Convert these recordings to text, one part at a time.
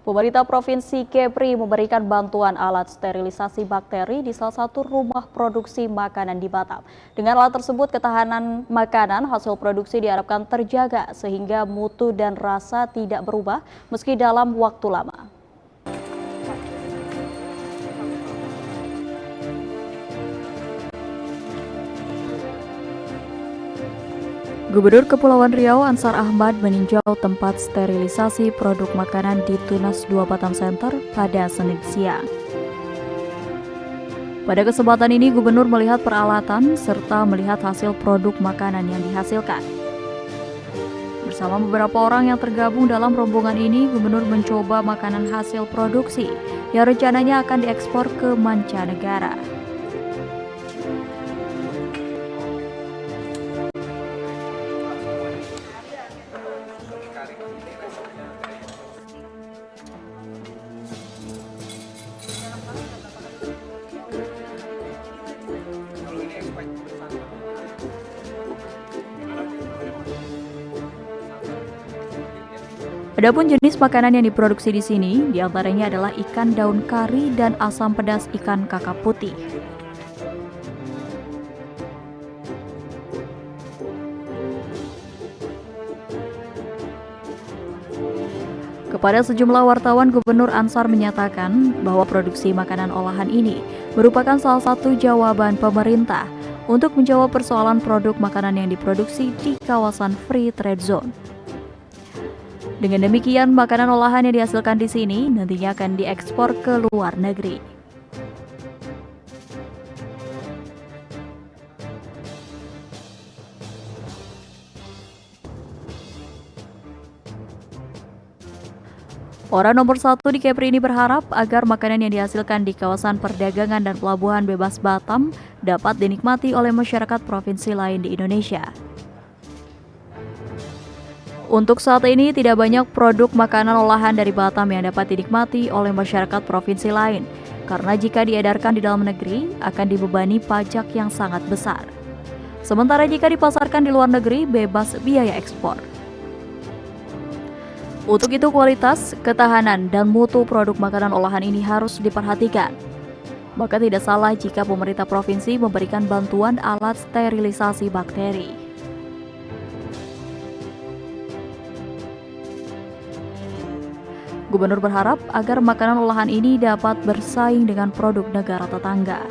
Pemerintah Provinsi Kepri memberikan bantuan alat sterilisasi bakteri di salah satu rumah produksi makanan di Batam. Dengan alat tersebut, ketahanan makanan hasil produksi diharapkan terjaga sehingga mutu dan rasa tidak berubah meski dalam waktu lama. Gubernur Kepulauan Riau Ansar Ahmad meninjau tempat sterilisasi produk makanan di Tunas 2 Batam Center pada Senin siang. Pada kesempatan ini, Gubernur melihat peralatan serta melihat hasil produk makanan yang dihasilkan. Bersama beberapa orang yang tergabung dalam rombongan ini, Gubernur mencoba makanan hasil produksi yang rencananya akan diekspor ke mancanegara. Adapun jenis makanan yang diproduksi di sini, diantaranya adalah ikan daun kari dan asam pedas ikan kakap putih. Kepada sejumlah wartawan, Gubernur Ansar menyatakan bahwa produksi makanan olahan ini merupakan salah satu jawaban pemerintah untuk menjawab persoalan produk makanan yang diproduksi di kawasan Free Trade Zone. Dengan demikian, makanan olahan yang dihasilkan di sini nantinya akan diekspor ke luar negeri. Orang nomor satu di Kepri ini berharap agar makanan yang dihasilkan di kawasan perdagangan dan pelabuhan bebas Batam dapat dinikmati oleh masyarakat provinsi lain di Indonesia. Untuk saat ini, tidak banyak produk makanan olahan dari Batam yang dapat dinikmati oleh masyarakat provinsi lain, karena jika diedarkan di dalam negeri, akan dibebani pajak yang sangat besar. Sementara jika dipasarkan di luar negeri, bebas biaya ekspor. Untuk itu, kualitas, ketahanan, dan mutu produk makanan olahan ini harus diperhatikan. Maka tidak salah jika pemerintah provinsi memberikan bantuan alat sterilisasi bakteri. Gubernur berharap agar makanan olahan ini dapat bersaing dengan produk negara tetangga.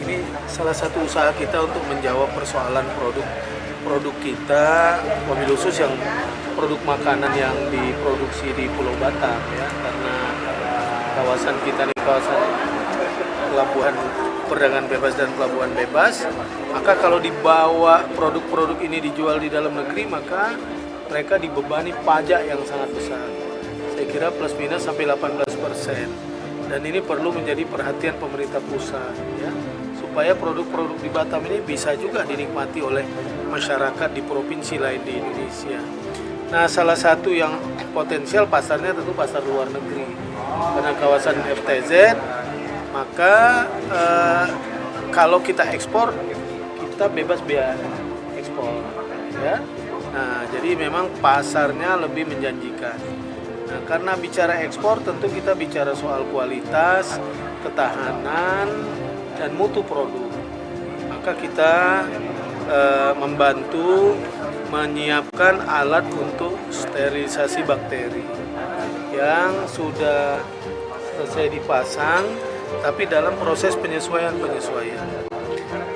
Ini salah satu usaha kita untuk menjawab persoalan produk kita, mobil khusus yang produk makanan yang diproduksi di Pulau Batam ya, karena kawasan kita ini kawasan pelabuhan perdagangan bebas dan pelabuhan bebas, maka kalau dibawa produk-produk ini dijual di dalam negeri, maka mereka dibebani pajak yang sangat besar. Saya kira plus minus sampai 18%. Dan ini perlu menjadi perhatian pemerintah pusat ya, supaya produk-produk di Batam ini bisa juga dinikmati oleh masyarakat di provinsi lain di Indonesia. Nah, salah satu yang potensial pasarnya tentu pasar luar negeri. Karena kawasan FTZ, maka kalau kita ekspor, kita bebas biaya ekspor ya. Nah, jadi memang pasarnya lebih menjanjikan. Nah, karena bicara ekspor tentu kita bicara soal kualitas, ketahanan, dan mutu produk. Maka kita membantu menyiapkan alat untuk sterilisasi bakteri yang sudah selesai dipasang, tapi dalam proses penyesuaian.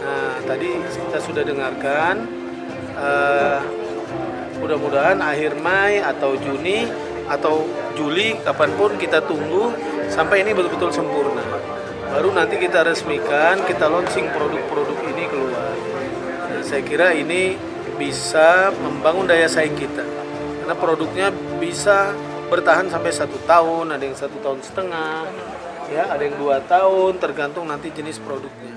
Nah, tadi kita sudah dengarkan, mudah-mudahan akhir Mei atau Juni atau Juli, kapanpun kita tunggu sampai ini betul-betul sempurna. Baru nanti kita resmikan, kita launching produk-produk ini keluar. Nah, saya kira ini bisa membangun daya saing kita, karena produknya bisa bertahan sampai 1 tahun, ada yang 1,5 tahun, ya, ada yang 2 tahun, tergantung nanti jenis produknya.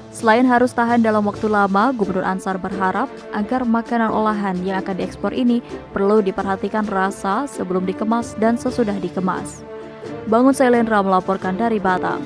Selain harus tahan dalam waktu lama, Gubernur Ansar berharap agar makanan olahan yang akan diekspor ini perlu diperhatikan rasa sebelum dikemas dan sesudah dikemas. Bangun Selendra melaporkan dari Batam.